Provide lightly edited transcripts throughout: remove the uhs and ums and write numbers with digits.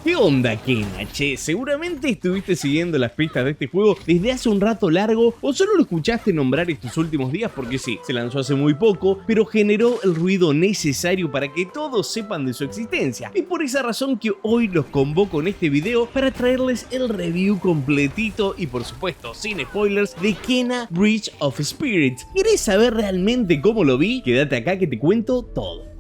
¿Qué onda, Kena? Che, seguramente estuviste siguiendo las pistas de este juego desde hace un rato largo o solo lo escuchaste nombrar estos últimos días porque sí, se lanzó hace muy poco, pero generó el ruido necesario para que todos sepan de su existencia. Y por esa razón que hoy los convoco en este video para traerles el review completito y por supuesto sin spoilers de Kena Bridge of Spirits. ¿Querés saber realmente cómo lo vi? Quédate acá que te cuento todo.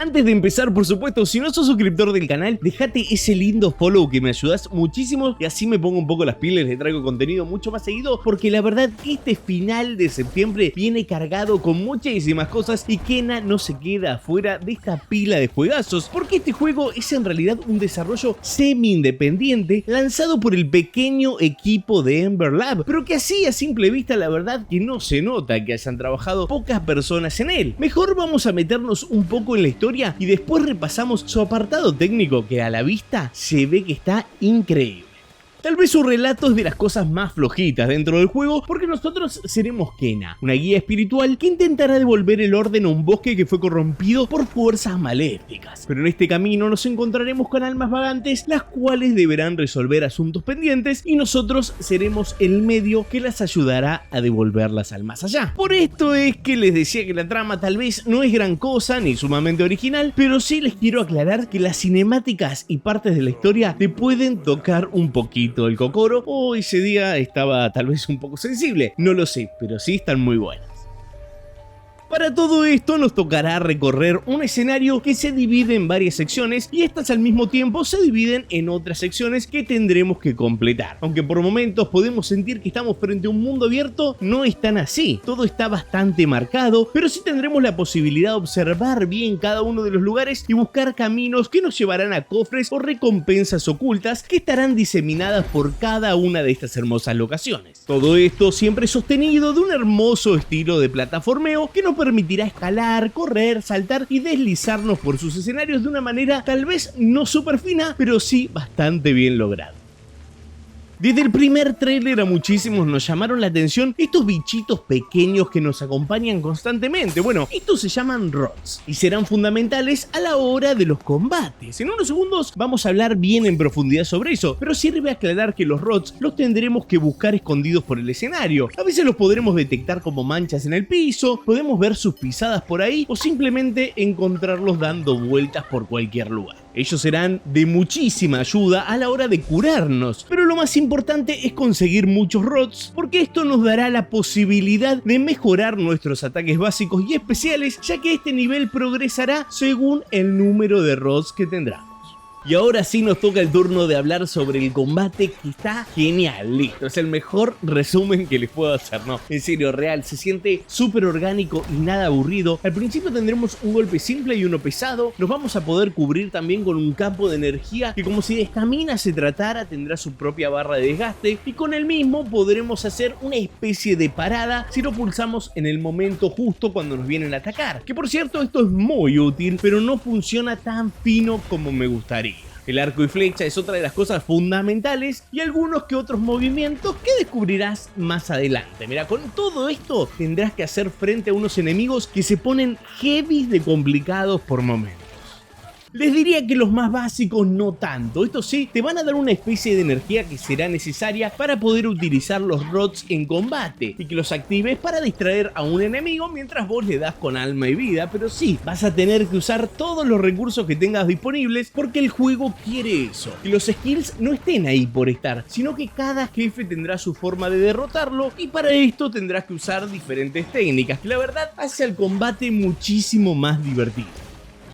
Antes de empezar, por supuesto, si no sos suscriptor del canal, dejate ese lindo follow que me ayudas muchísimo y así me pongo un poco las pilas y les traigo contenido mucho más seguido, porque la verdad este final de septiembre viene cargado con muchísimas cosas y Kena no se queda afuera de esta pila de juegazos, porque este juego es en realidad un desarrollo semi-independiente lanzado por el pequeño equipo de Ember Lab, pero que así a simple vista la verdad que no se nota que hayan trabajado pocas personas en él. Mejor vamos a meternos un poco en la historia y después repasamos su apartado técnico que a la vista se ve que está increíble. Tal vez su relato es de las cosas más flojitas dentro del juego porque nosotros seremos Kena, una guía espiritual que intentará devolver el orden a un bosque que fue corrompido por fuerzas maléficas. Pero en este camino nos encontraremos con almas vagantes las cuales deberán resolver asuntos pendientes y nosotros seremos el medio que las ayudará a devolverlas al más allá. Por esto es que les decía que la trama tal vez no es gran cosa ni sumamente original, pero sí les quiero aclarar que las cinemáticas y partes de la historia te pueden tocar un poquito el cocoro, o ese día estaba tal vez un poco sensible, no lo sé, pero sí están muy buenas. Para todo esto nos tocará recorrer un escenario que se divide en varias secciones y estas al mismo tiempo se dividen en otras secciones que tendremos que completar. Aunque por momentos podemos sentir que estamos frente a un mundo abierto, no es tan así. Todo está bastante marcado, pero sí tendremos la posibilidad de observar bien cada uno de los lugares y buscar caminos que nos llevarán a cofres o recompensas ocultas que estarán diseminadas por cada una de estas hermosas locaciones. Todo esto siempre sostenido de un hermoso estilo de plataformeo que nos permitirá escalar, correr, saltar y deslizarnos por sus escenarios de una manera tal vez no súper fina, pero sí bastante bien lograda. Desde el primer tráiler a muchísimos nos llamaron la atención estos bichitos pequeños que nos acompañan constantemente. Bueno, estos se llaman rods y serán fundamentales a la hora de los combates. En unos segundos vamos a hablar bien en profundidad sobre eso, pero sirve aclarar que los rods los tendremos que buscar escondidos por el escenario. A veces los podremos detectar como manchas en el piso, podemos ver sus pisadas por ahí o simplemente encontrarlos dando vueltas por cualquier lugar. Ellos serán de muchísima ayuda a la hora de curarnos, pero lo más importante es conseguir muchos rods porque esto nos dará la posibilidad de mejorar nuestros ataques básicos y especiales, ya que este nivel progresará según el número de rods que tendremos. Y ahora sí nos toca el turno de hablar sobre el combate, que está genial, listo, es el mejor resumen que les puedo hacer, no, en serio, real, se siente súper orgánico y nada aburrido. Al principio tendremos un golpe simple y uno pesado, nos vamos a poder cubrir también con un campo de energía que como si de estamina se tratara tendrá su propia barra de desgaste y con el mismo podremos hacer una especie de parada si lo pulsamos en el momento justo cuando nos vienen a atacar, que por cierto esto es muy útil, pero no funciona tan fino como me gustaría. El arco y flecha es otra de las cosas fundamentales y algunos que otros movimientos que descubrirás más adelante. Mira, con todo esto tendrás que hacer frente a unos enemigos que se ponen heavy de complicados por momentos. Les diría que los más básicos no tanto, estos sí te van a dar una especie de energía que será necesaria para poder utilizar los rods en combate y que los actives para distraer a un enemigo mientras vos le das con alma y vida, pero sí, vas a tener que usar todos los recursos que tengas disponibles porque el juego quiere eso, que los skills no estén ahí por estar, sino que cada jefe tendrá su forma de derrotarlo y para esto tendrás que usar diferentes técnicas que la verdad hace al combate muchísimo más divertido.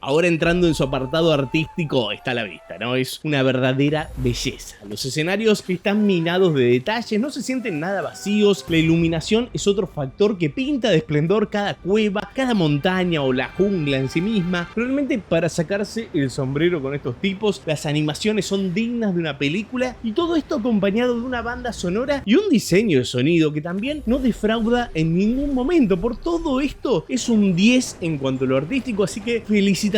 Ahora entrando en su apartado artístico está a la vista, ¿no? Es una verdadera belleza. Los escenarios están minados de detalles, no se sienten nada vacíos, la iluminación es otro factor que pinta de esplendor cada cueva, cada montaña o la jungla en sí misma. Realmente para sacarse el sombrero con estos tipos, las animaciones son dignas de una película y todo esto acompañado de una banda sonora y un diseño de sonido que también no defrauda en ningún momento. Por todo esto es un 10 en cuanto a lo artístico, así que felicitaciones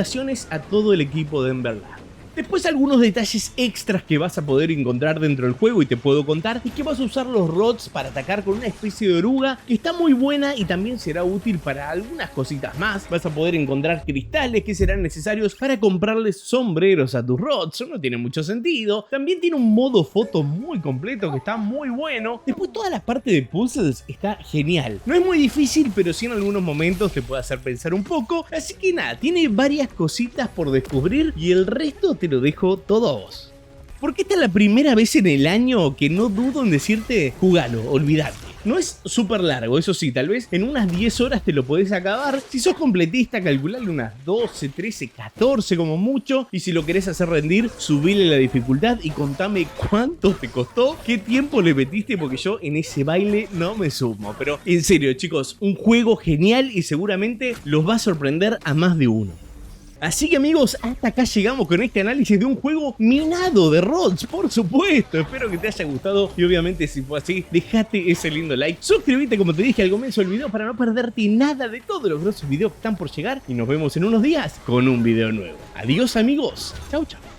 a todo el equipo de Ember Lab. Después algunos detalles extras que vas a poder encontrar dentro del juego y te puedo contar es que vas a usar los rods para atacar con una especie de oruga que está muy buena y también será útil para algunas cositas más. Vas a poder encontrar cristales que serán necesarios para comprarles sombreros a tus rods, no tiene mucho sentido. También tiene un modo foto muy completo que está muy bueno. Después toda la parte de puzzles está genial. No es muy difícil, pero sí en algunos momentos te puede hacer pensar un poco. Así que nada, tiene varias cositas por descubrir y el resto te lo dejo todo a vos. Porque esta es la primera vez en el año que no dudo en decirte, jugalo, olvidate. No es súper largo, eso sí, tal vez en unas 10 horas te lo podés acabar. Si sos completista, calculale unas 12, 13, 14 como mucho. Y si lo querés hacer rendir, subile la dificultad y contame cuánto te costó, qué tiempo le metiste, porque yo en ese baile no me sumo. Pero en serio, chicos, un juego genial y seguramente los va a sorprender a más de uno. Así que amigos, hasta acá llegamos con este análisis de un juego minado de rods, por supuesto. Espero que te haya gustado y obviamente si fue así, dejate ese lindo like. Suscríbete como te dije al comienzo del video para no perderte nada de todos los grosos videos que están por llegar. Y nos vemos en unos días con un video nuevo. Adiós amigos, chau chau.